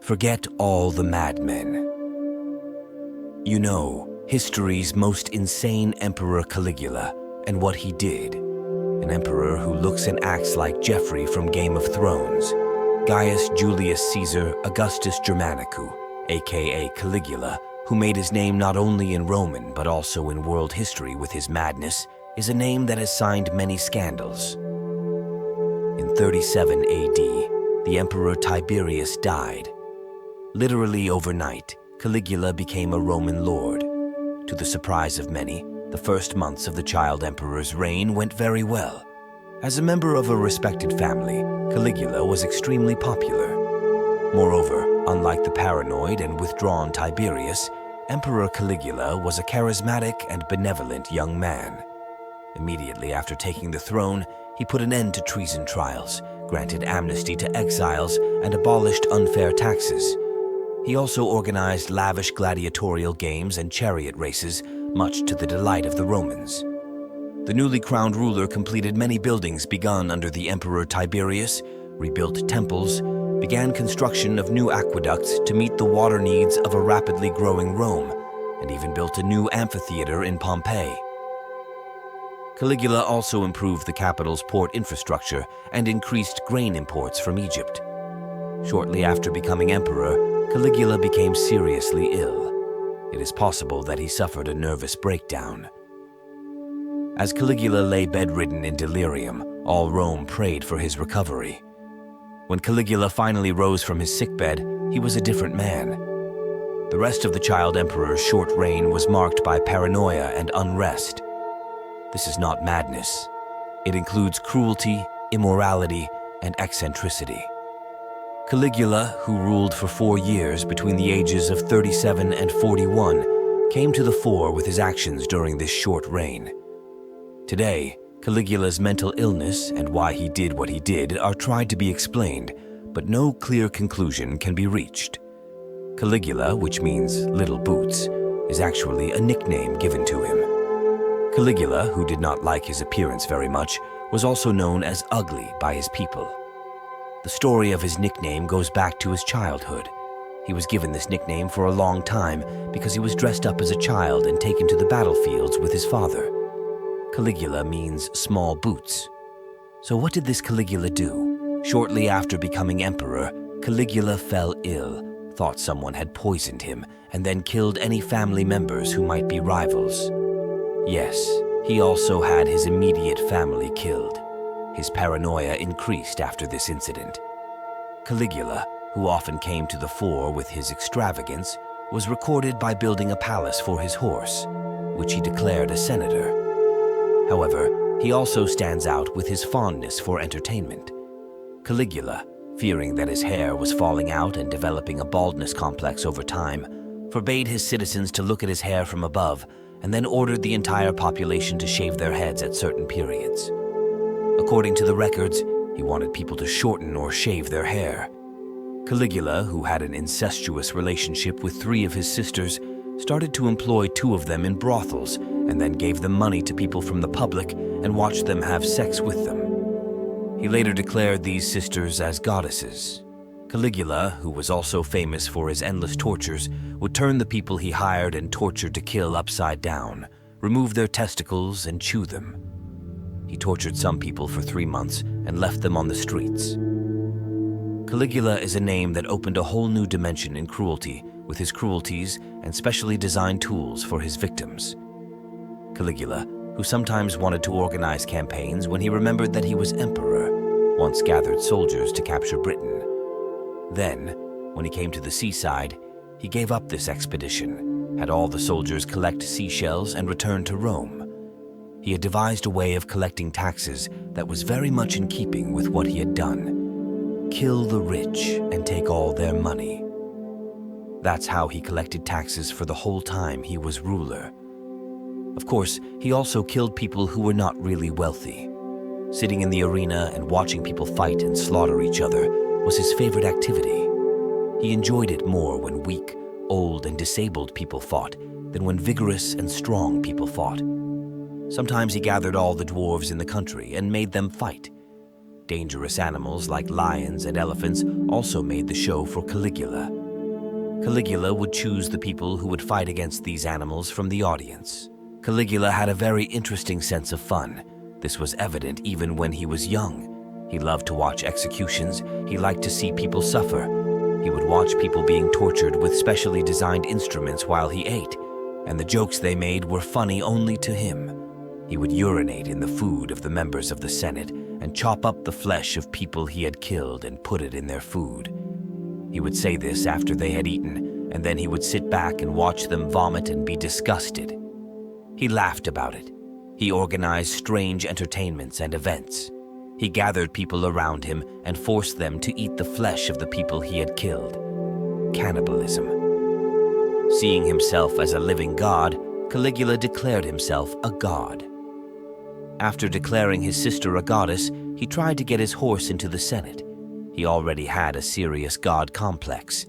Forget all the madmen. You know, history's most insane emperor Caligula and what he did. An emperor who looks and acts like Geoffrey from Game of Thrones. Gaius Julius Caesar Augustus Germanicus, aka Caligula, who made his name not only in Roman but also in world history with his madness, is a name that has signed many scandals. In 37 AD, the emperor Tiberius died. Literally overnight, Caligula became a Roman lord. To the surprise of many, the first months of the child emperor's reign went very well. As a member of a respected family, Caligula was extremely popular. Moreover, unlike the paranoid and withdrawn Tiberius, Emperor Caligula was a charismatic and benevolent young man. Immediately after taking the throne, he put an end to treason trials, granted amnesty to exiles, and abolished unfair taxes. He also organized lavish gladiatorial games and chariot races, much to the delight of the Romans. The newly crowned ruler completed many buildings begun under the Emperor Tiberius, rebuilt temples, began construction of new aqueducts to meet the water needs of a rapidly growing Rome, and even built a new amphitheater in Pompeii. Caligula also improved the capital's port infrastructure and increased grain imports from Egypt. Shortly after becoming emperor, Caligula became seriously ill. It is possible that he suffered a nervous breakdown. As Caligula lay bedridden in delirium, all Rome prayed for his recovery. When Caligula finally rose from his sickbed, he was a different man. The rest of the child emperor's short reign was marked by paranoia and unrest. This is not madness. It includes cruelty, immorality, and eccentricity. Caligula, who ruled for 4 years between the ages of 37 and 41, came to the fore with his actions during this short reign. Today, Caligula's mental illness and why he did what he did are tried to be explained, but no clear conclusion can be reached. Caligula, which means little boots, is actually a nickname given to him. Caligula, who did not like his appearance very much, was also known as ugly by his people. The story of his nickname goes back to his childhood. He was given this nickname for a long time because he was dressed up as a child and taken to the battlefields with his father. Caligula means small boots. So what did this Caligula do? Shortly after becoming emperor, Caligula fell ill, thought someone had poisoned him, and then killed any family members who might be rivals. Yes, he also had his immediate family killed. His paranoia increased after this incident. Caligula, who often came to the fore with his extravagance, was recorded by building a palace for his horse, which he declared a senator. However, he also stands out with his fondness for entertainment. Caligula, fearing that his hair was falling out and developing a baldness complex over time, forbade his citizens to look at his hair from above and then ordered the entire population to shave their heads at certain periods. According to the records, he wanted people to shorten or shave their hair. Caligula, who had an incestuous relationship with 3 of his sisters, started to employ 2 of them in brothels and then gave them money to people from the public and watched them have sex with them. He later declared these sisters as goddesses. Caligula, who was also famous for his endless tortures, would turn the people he hired and tortured to kill upside down, remove their testicles, and chew them. He tortured some people for 3 months and left them on the streets. Caligula is a name that opened a whole new dimension in cruelty, with his cruelties and specially designed tools for his victims. Caligula, who sometimes wanted to organize campaigns when he remembered that he was emperor, once gathered soldiers to capture Britain. Then, when he came to the seaside, he gave up this expedition, had all the soldiers collect seashells and return to Rome. He had devised a way of collecting taxes that was very much in keeping with what he had done. Kill the rich and take all their money. That's how he collected taxes for the whole time he was ruler. Of course, he also killed people who were not really wealthy. Sitting in the arena and watching people fight and slaughter each other was his favorite activity. He enjoyed it more when weak, old, and disabled people fought than when vigorous and strong people fought. Sometimes he gathered all the dwarves in the country and made them fight. Dangerous animals like lions and elephants also made the show for Caligula. Caligula would choose the people who would fight against these animals from the audience. Caligula had a very interesting sense of fun. This was evident even when he was young. He loved to watch executions. He liked to see people suffer. He would watch people being tortured with specially designed instruments while he ate, and the jokes they made were funny only to him. He would urinate in the food of the members of the Senate and chop up the flesh of people he had killed and put it in their food. He would say this after they had eaten, and then he would sit back and watch them vomit and be disgusted. He laughed about it. He organized strange entertainments and events. He gathered people around him and forced them to eat the flesh of the people he had killed. Cannibalism. Seeing himself as a living god, Caligula declared himself a god. After declaring his sister a goddess, he tried to get his horse into the Senate. He already had a serious god complex.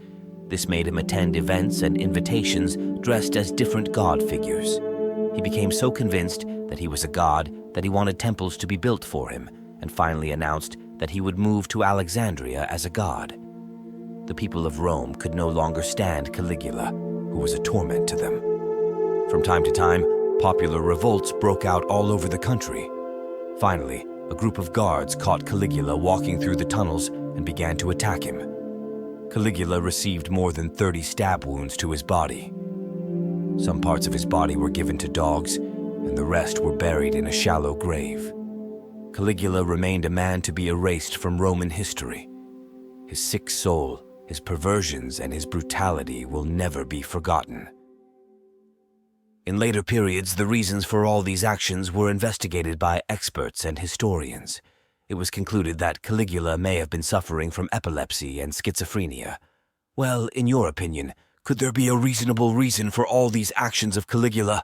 This made him attend events and invitations dressed as different god figures. He became so convinced that he was a god that he wanted temples to be built for him, and finally announced that he would move to Alexandria as a god. The people of Rome could no longer stand Caligula, who was a torment to them. From time to time, popular revolts broke out all over the country. Finally, a group of guards caught Caligula walking through the tunnels and began to attack him. Caligula received more than 30 stab wounds to his body. Some parts of his body were given to dogs, and the rest were buried in a shallow grave. Caligula remained a man to be erased from Roman history. His sick soul, his perversions, and his brutality will never be forgotten. In later periods, the reasons for all these actions were investigated by experts and historians. It was concluded that Caligula may have been suffering from epilepsy and schizophrenia. Well, in your opinion, could there be a reasonable reason for all these actions of Caligula?